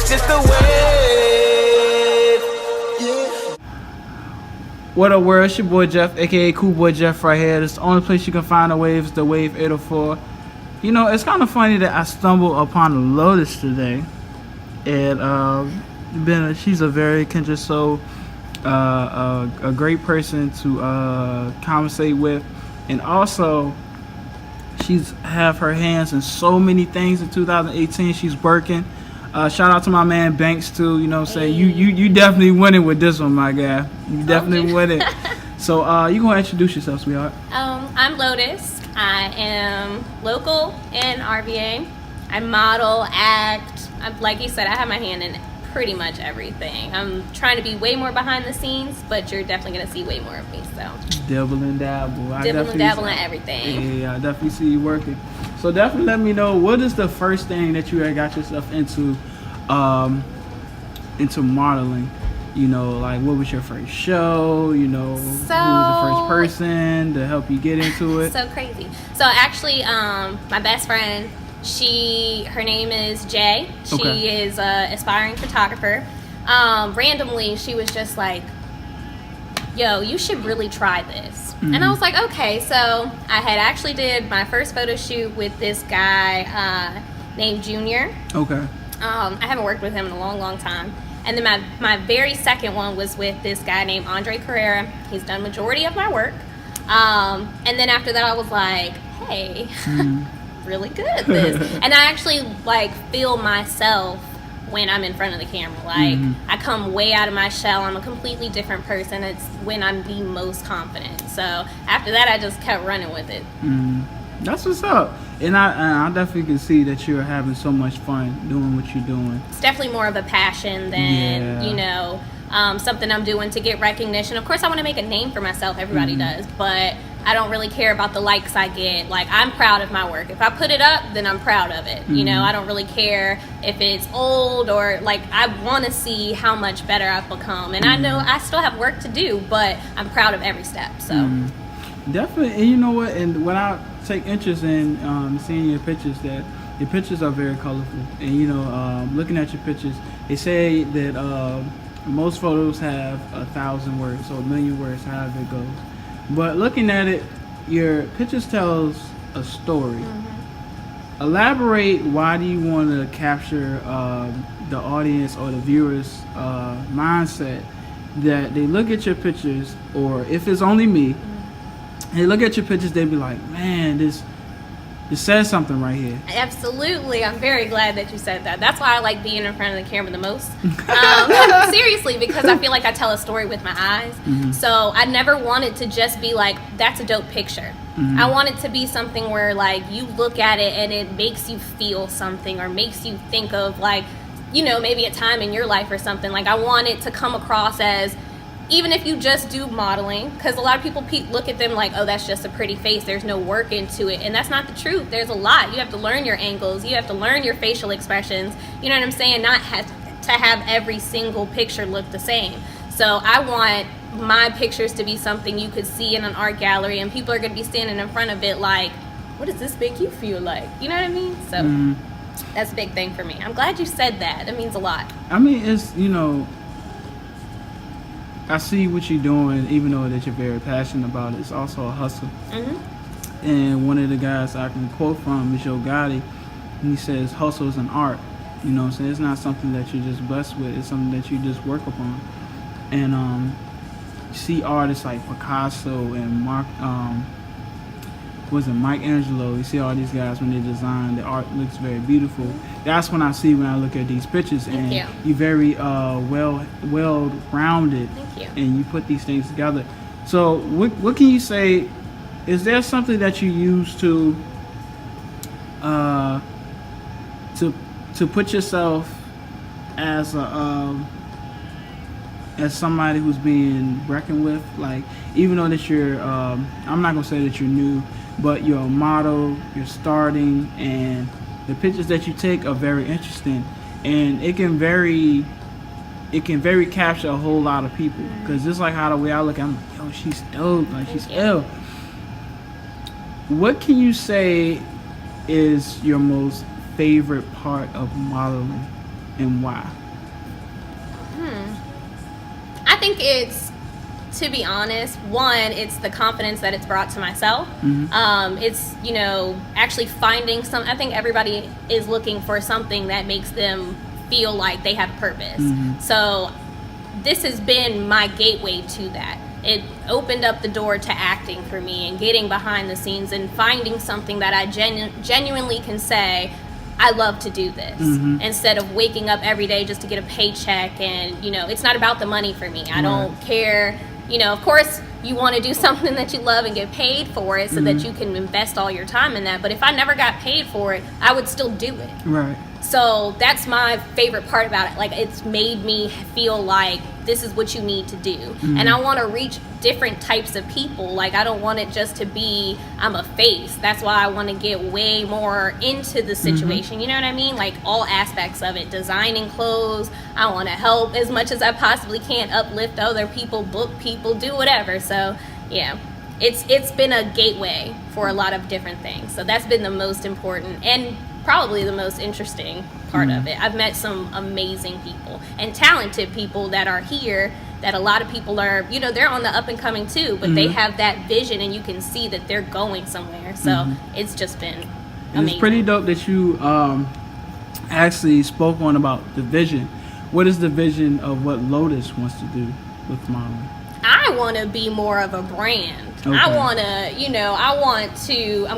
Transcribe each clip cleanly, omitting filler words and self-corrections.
It's just the wave. What up, world? It's your boy Jeff, aka Cool Boy Jeff, right here. It's the only place you can find the waves, the Wave 804. You know, it's kind of funny that I stumbled upon Lotus today, and she's a very Kendra Soul, a great person to conversate with, and also she's have her hands in so many things in 2018. She's working. Shout out to my man Banks too. You know what I'm saying? You definitely winning with this one, my guy. You definitely winning. So you gonna introduce yourself, sweetheart? I'm Lotus. I am local in RVA. I model, act. Like you said, I have my hand in pretty much everything. I'm trying to be way more behind the scenes, but you're definitely gonna see way more of me. So Dibble and dabble. Dibble and dabble in everything. Yeah, I definitely see you working. So definitely let me know, what is the first thing that you got yourself into modeling? You know, like what was your first show? You know, who was the first person to help you get into it? So crazy. So actually, my best friend, her name is Jay. She is an aspiring photographer. Randomly, she was just like, yo, you should really try this. Mm-hmm. And I was like, okay. So I had actually did my first photo shoot with this guy named Junior. Okay. I haven't worked with him in a long, long time. And then my very second one was with this guy named Andre Carrera. He's done majority of my work. And then after that, I was like, hey, really good at this. And I actually like feel myself when I'm in front of the camera. Like I come way out of my shell. I'm a completely different person. It's when I'm the most confident. So after that, I just kept running with it. That's what's up. And I definitely can see that you're having so much fun doing what you're doing. It's definitely more of a passion than, you know, something I'm doing to get recognition. Of course, I want to make a name for myself. Everybody does. But I don't really care about the likes I get. Like, I'm proud of my work. If I put it up, then I'm proud of it. You know, I don't really care if it's old or, like, I want to see how much better I've become. And I know I still have work to do, but I'm proud of every step. So definitely. And you know what? And when I take interest in seeing your pictures, that your pictures are very colorful. And, you know, looking at your pictures, they say that most photos have 1,000 words, or 1,000,000 words, however it goes. But looking at it, your pictures tells a story. Elaborate, why do you want to capture the audience or the viewers' mindset that they look at your pictures, or if it's only me, they look at your pictures, they be like, man, this says something right here. Absolutely. I'm very glad that you said that. That's why I like being in front of the camera the most. Seriously, because I feel like I tell a story with my eyes. So I never wanted to just be like, that's a dope picture. I want it to be something where, like, you look at it and it makes you feel something, or makes you think of, like, you know, maybe a time in your life or something. Like, I want it to come across as, even if you just do modeling, because a lot of people look at them like, oh, that's just a pretty face, there's no work into it. And that's not the truth. There's a lot. You have to learn your angles, you have to learn your facial expressions, you know what I'm saying? Not to have every single picture look the same. So I want my pictures to be something you could see in an art gallery, and people are going to be standing in front of it like, what does this make you feel like? You know what I mean? So that's a big thing for me. I'm glad you said that. That means a lot. I mean, it's, you know, I see what you're doing, even though that you're very passionate about it. It's also a hustle. And one of the guys I can quote from is Joe Gotti. And he says, hustle is an art. You know what I'm saying? It's not something that you're just blessed with. It's something that you just work upon. And you see artists like Picasso and Mike Angelo. You see all these guys, when they design, the art looks very beautiful. That's when I see when I look at these pictures. And you're very well-rounded. Thank you. And you put these things together. So what can you say? Is there something that you use to put yourself as somebody who's being reckoned with? Like, even though that you're, I'm not gonna say that you're new, but you're a model, you're starting, and the pictures that you take are very interesting, and it can very capture a whole lot of people. Because just like how the way I look, I'm like, yo, she's dope, like she's ill. What can you say is your most favorite part of modeling? and why? I think it's, to be honest, one, it's the confidence that it's brought to myself. It's, you know, actually finding I think everybody is looking for something that makes them feel like they have purpose. So this has been my gateway to that. It opened up the door to acting for me and getting behind the scenes and finding something that I genuinely can say, I love to do this, instead of waking up every day just to get a paycheck. And, you know, it's not about the money for me. I don't care. You know, of course, you want to do something that you love and get paid for it so that you can invest all your time in that. But if I never got paid for it, I would still do it. Right. So that's my favorite part about it. Like, it's made me feel like this is what you need to do. And I want to reach different types of people. Like, I don't want it just to be, I'm a face. That's why I want to get way more into the situation. You know what I mean? Like, all aspects of it. Designing clothes. I want to help as much as I possibly can, uplift other people, book people, do whatever. So, yeah. It's been a gateway for a lot of different things. So that's been the most important and probably the most interesting part of it. I've met some amazing people and talented people that are here that a lot of people are, you know, they're on the up and coming too, but they have that vision and you can see that they're going somewhere. So it's just been amazing. It's pretty dope that you actually spoke on about the vision. What is the vision of what Lotus wants to do with modeling? I want to be more of a brand. Okay. I want to, you know, I'm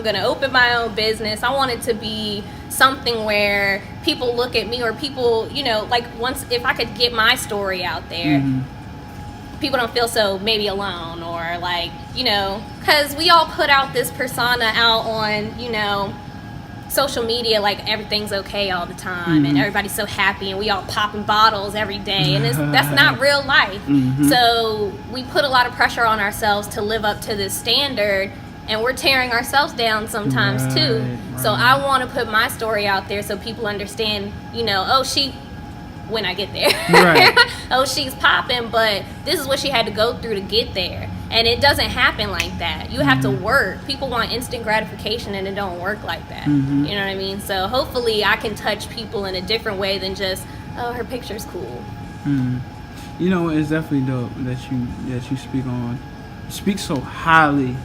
going to open my own business. I want it to be something where people look at me, or people, you know, like, once, if I could get my story out there, people don't feel so maybe alone, or like, you know, because we all put out this persona out on, you know, social media, like everything's okay all the time and everybody's so happy and we all popping bottles every day, and that's not real life. So we put a lot of pressure on ourselves to live up to this standard, and we're tearing ourselves down sometimes too. So I want to put my story out there so people understand, you know, when I get there, oh, she's popping, but this is what she had to go through to get there. And it doesn't happen like that. You have to work. People want instant gratification, and it don't work like that. You know what I mean? So hopefully I can touch people in a different way than just, oh, her picture's cool. You know, it's definitely dope that you speak so highly,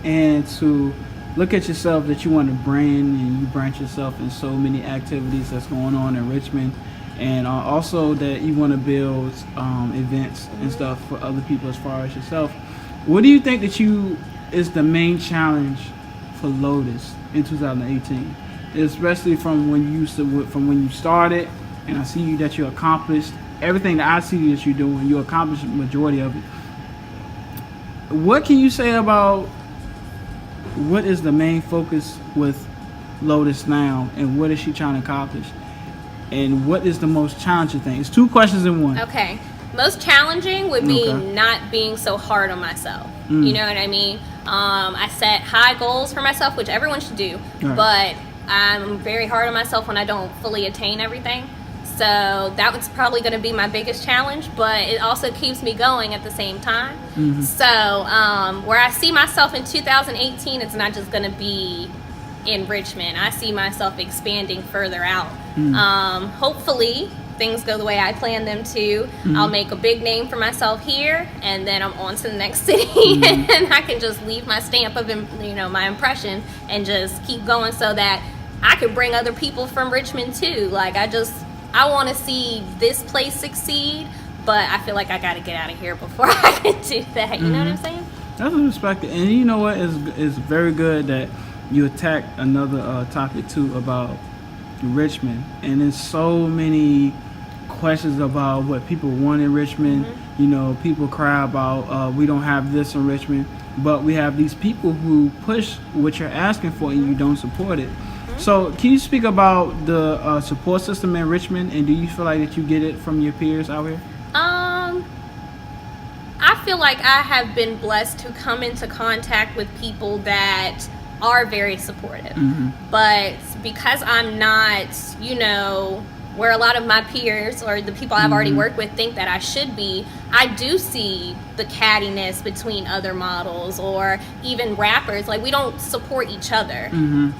and to look at yourself that you want to brand, and you branch yourself in so many activities that's going on in Richmond. And also that you want to build events and stuff for other people as far as yourself. What do you think that is the main challenge for Lotus in 2018, especially from when you started? And I see that you accomplished everything that I see that you're doing. You accomplished the majority of it. What can you say about what is the main focus with Lotus now, and what is she trying to accomplish? And what is the most challenging thing? It's two questions in one. Okay. Most challenging would be not being so hard on myself. You know what I mean? I set high goals for myself, which everyone should do. But I'm very hard on myself when I don't fully attain everything. So that was probably going to be my biggest challenge, but it also keeps me going at the same time. So where I see myself in 2018, it's not just going to be in Richmond. I see myself expanding further out. Hopefully things go the way I plan them to. I'll make a big name for myself here, and then I'm on to the next city, and I can just leave my stamp of, you know, my impression, and just keep going so that I could bring other people from Richmond too. Like, I want to see this place succeed, but I feel like I got to get out of here before I can do that. You know what I'm saying? That's respected. And you know what is very good that you attacked another topic too about Richmond, and there's so many questions about what people want in Richmond. You know, people cry about we don't have this in Richmond, but we have these people who push what you're asking for, and you don't support it. So can you speak about the support system in Richmond, and do you feel like that you get it from your peers out here? I feel like I have been blessed to come into contact with people that are very supportive, but because I'm not, you know, where a lot of my peers or the people I've already worked with think that I should be, I do see the cattiness between other models or even rappers. Like, we don't support each other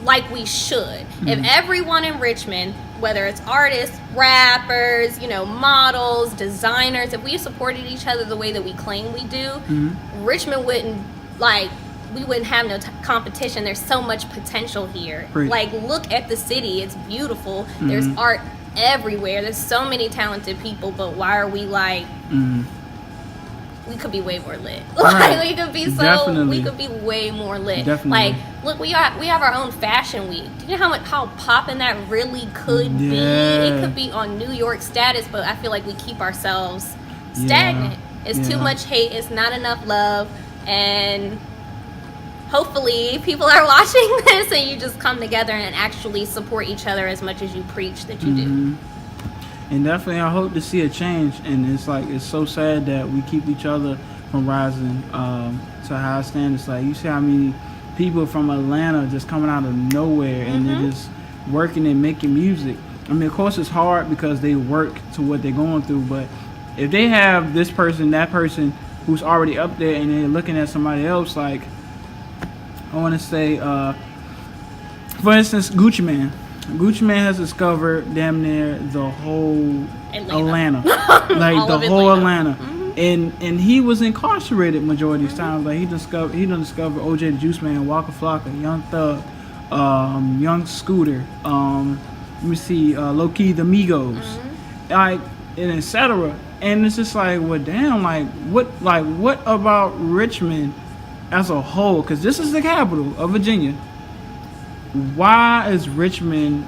like we should. If everyone in Richmond, whether it's artists, rappers, you know, models, designers, if we supported each other the way that we claim we do, Richmond wouldn't, like, we wouldn't have no competition. There's so much potential here. Great. Like, look at the city. It's beautiful. There's art everywhere. There's so many talented people, but why are we like, we could be way more lit. Like, we could be Definitely. we could be way more lit. Definitely. Like, look, we have our own fashion week. Do you know how poppin' that really could be? It could be on New York status, but I feel like we keep ourselves stagnant. It's too much hate. It's not enough love. And hopefully people are watching this and you just come together and actually support each other as much as you preach that you do. And definitely I hope to see a change. And it's like, it's so sad that we keep each other from rising to high standards. Like, you see how many people from Atlanta just coming out of nowhere and they're just working and making music. I mean, of course it's hard because they work to what they're going through, but if they have this person, that person who's already up there and they're looking at somebody else, like, I want to say, for instance, Gucci Mane. Gucci Mane has discovered damn near the whole Atlanta. Like, the whole Atlanta. And he was incarcerated majority of times. Like, he done discovered OJ the Juice Man, Waka Flocka, Young Thug, Young Scooter, let me see, Low Key the Migos, like, and etc. And it's just like, well, damn, what about Richmond as a whole? Because this is the capital of Virginia. Why is Richmond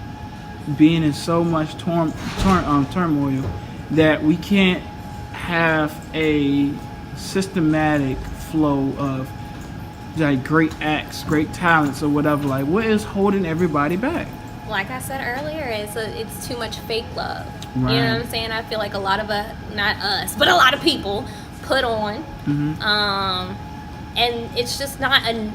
being in so much turmoil that we can't have a systematic flow of like great acts, great talents, or whatever? Like, what is holding everybody back? Like I said earlier, it's too much fake love. Right. You know what I'm saying? I feel like a lot of not us, but a lot of people put on, and it's just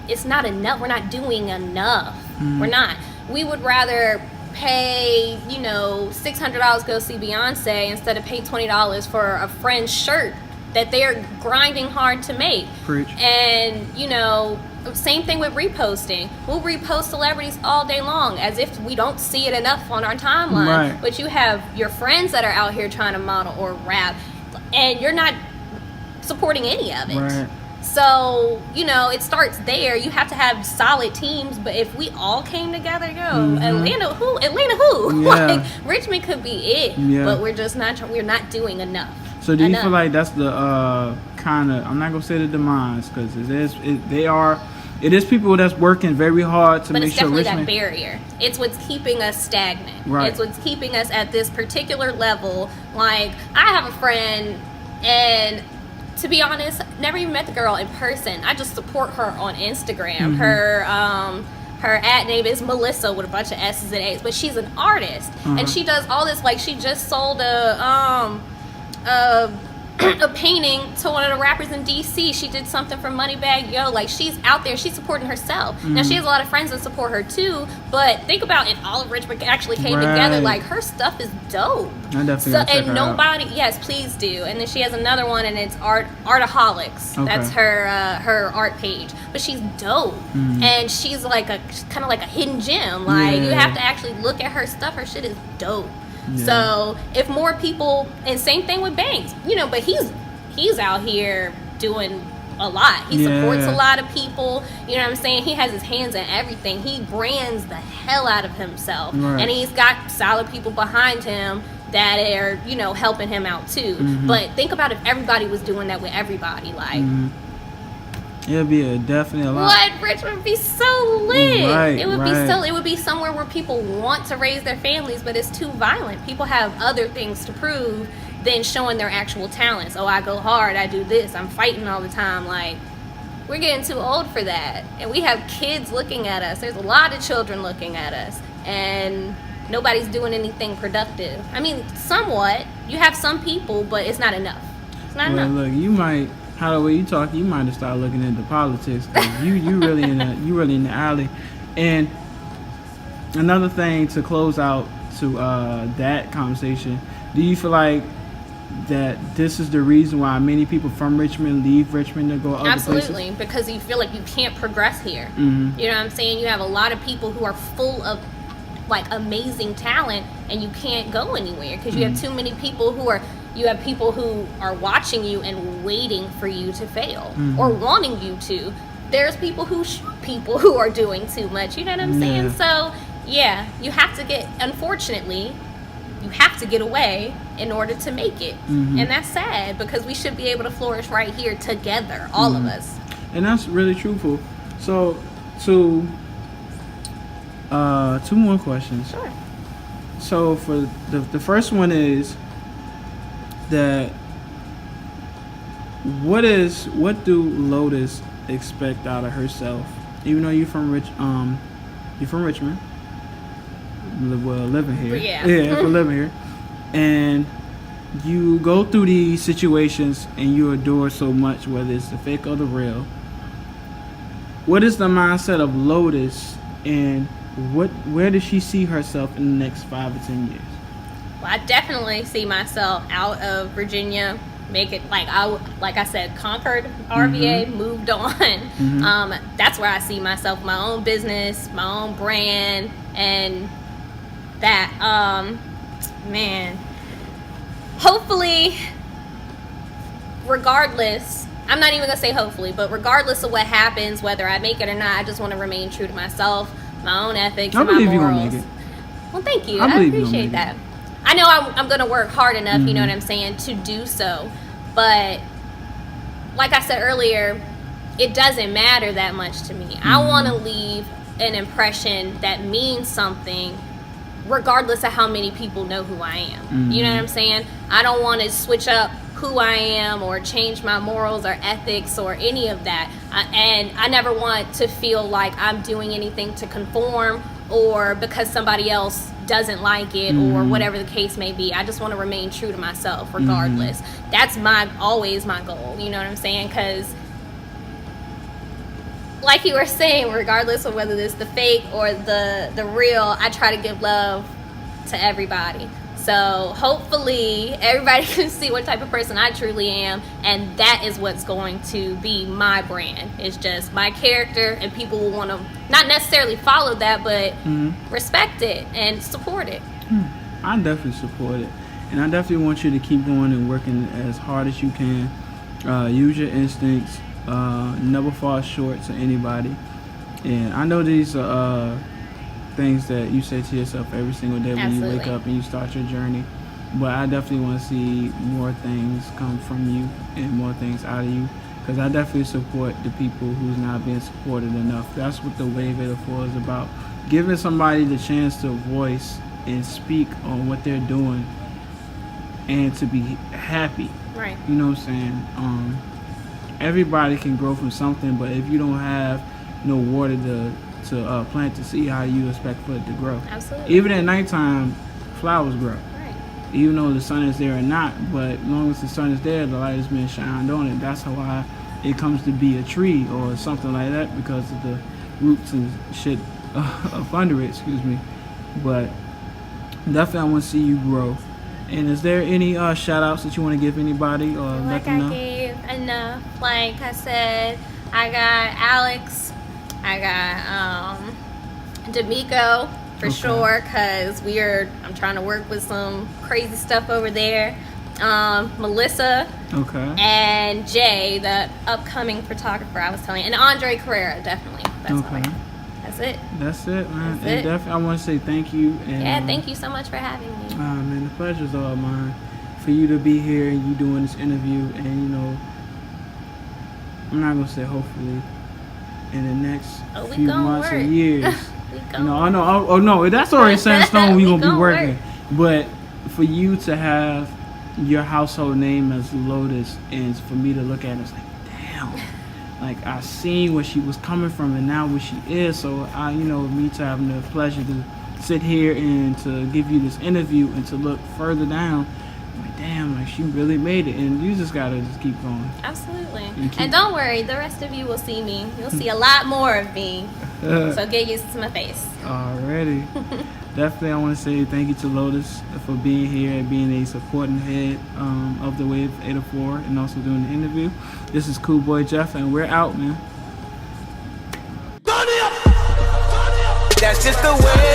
it's not enough. We're not doing enough. We're not. We would rather pay, you know, $600 to go see Beyonce instead of pay $20 for a friend's shirt that they're grinding hard to make. Preach. And, you know, same thing with reposting. We'll repost celebrities all day long as if we don't see it enough on our timeline. Right. But you have your friends that are out here trying to model or rap, and you're not supporting any of it. Right. So, you know, it starts there. You have to have solid teams, but if we all came together, Atlanta who? Yeah. Like, Richmond could be it, Yeah. but we're just not. We're not doing enough. So do you feel like that's the kind of, I'm not gonna say the demise, because it is people that's working very hard to but make it's sure definitely Richmond. that barrier. It's what's keeping us stagnant. Right. It's what's keeping us at this particular level. Like, I have a friend, and to be honest, never even met the girl in person. I just support her on Instagram. Her ad name is Melissa with a bunch of S's and A's, but she's an artist, and she does all this. Like, she just sold a painting to one of the rappers in DC. She did something for Moneybag Yo. Like, she's out there, she's supporting herself. Now, she has a lot of friends that support her too, but think about if all of Richmond actually came together. Like, her stuff is dope. I definitely gotta check her out. Yes, please do. And then she has another one, and it's Artaholics. Okay. That's her art page, but she's dope. And she's like kind of like a hidden gem. Like, you have to actually look at her stuff. Her shit is dope. Yeah. So if more people, and same thing with Banks, you know, but he's out here doing a lot. He supports a lot of people. You know what I'm saying? He has his hands in everything. He brands the hell out of himself, and he's got solid people behind him that are, you know, helping him out too. But think about if everybody was doing that with everybody, like. It'd be definitely a lot. What? Richmond would be so lit. Right, it would right. be it would be somewhere where people want to raise their families, but it's too violent. People have other things to prove than showing their actual talents. Oh, I go hard, I do this, I'm fighting all the time. Like, we're getting too old for that. And we have kids looking at us. There's a lot of children looking at us, and nobody's doing anything productive. I mean, somewhat. You have some people, but it's not enough. It's not enough. Look, you might, how the way you talk, you might have started looking into politics, because you really in the alley. And another thing to close out to that conversation, do you feel like that this is the reason why many people from Richmond leave Richmond to go other Absolutely, places? because you feel like you can't progress here. Mm-hmm. You know what I'm saying? You have a lot of people who are full of like amazing talent, and you can't go anywhere because you have too many people who are. You have people who are watching you and waiting for you to fail or wanting you to. There's people who shoot people who are doing too much. You know what I'm saying? So yeah, you have to get. Unfortunately, you have to get away in order to make it, and that's sad because we should be able to flourish right here together, all of us. And that's really truthful. So, two more questions. Sure. So for the first one is that what do Lotus expect out of herself? Even though you're from Richmond, well, living here. Yeah. For living here, and you go through these situations and you adore so much, whether it's the fake or the real. What is the mindset of Lotus, and where does she see herself in the next 5 or 10 years? Well, I definitely see myself out of Virginia. Make it like I said, conquered RVA, moved on. That's where I see myself, my own business, my own brand, and that man. Hopefully, regardless, I'm not even gonna say hopefully, but regardless of what happens, whether I make it or not, I just want to remain true to myself, my own ethics, and my morals. I believe you're gonna make it. Well, thank you. I appreciate that. I know I'm going to work hard enough, you know what I'm saying, to do so. But like I said earlier, it doesn't matter that much to me. I want to leave an impression that means something regardless of how many people know who I am. You know what I'm saying? I don't want to switch up who I am or change my morals or ethics or any of that. And I never want to feel like I'm doing anything to conform or because somebody else doesn't like it or whatever the case may be. I just want to remain true to myself regardless. That's always my goal, you know what I'm saying? Because like you were saying, regardless of whether it's the fake or the real, I try to give love to everybody. So hopefully everybody can see what type of person I truly am, and that is what's going to be my brand. It's just my character, and people will want to not necessarily follow that, but respect it and support it. I definitely support it, and I definitely want you to keep going and working as hard as you can. Use your instincts. Never fall short to anybody. And I know these are things that you say to yourself every single day when you wake up and you start your journey, but I definitely want to see more things come from you and more things out of you, because I definitely support the people who's not being supported enough. That's what the Wave 804 is about, giving somebody the chance to voice and speak on what they're doing and to be happy. Right. You know what I'm saying? Everybody can grow from something, but if you don't have no water to plant the seed, how do you expect for it to grow? Absolutely. Even at nighttime, flowers grow. Right. Even though the sun is there or not, but as long as the sun is there, the light has been shined on it. That's how it comes to be a tree or something like that, because of the roots and shit up under it, excuse me. But definitely I want to see you grow. And is there any shout outs that you want to give anybody or let them know? Like I gave enough. Like I said, I got Alex, I got D'Amico for sure, because I'm trying to work with some crazy stuff over there. Melissa, and Jay, the upcoming photographer I was telling you, and Andre Carrera, definitely. That's it. That's it, man. And definitely, I want to say thank you. And, thank you so much for having me. Man, the pleasure's all mine for you to be here and you doing this interview. And you know, I'm not gonna say hopefully in the next few months or years. I know. Oh no, that's already set in stone. We gonna be working. But for you to have your household name as Lotus, and for me to look at it, it's like, damn. Like, I seen where she was coming from and now where she is. So me to having the pleasure to sit here and to give you this interview and to look further down, like, damn, like, she really made it. And you just gotta just keep going. Absolutely. And don't worry, the rest of you will see me. You'll see a lot more of me. So get used to my face. Alrighty. definitely I want to say thank you to Lotus for being here and being a supporting head of the Wave 804 and also doing the interview. This is Cool Boy Jeff, and we're out, man. That's just the way.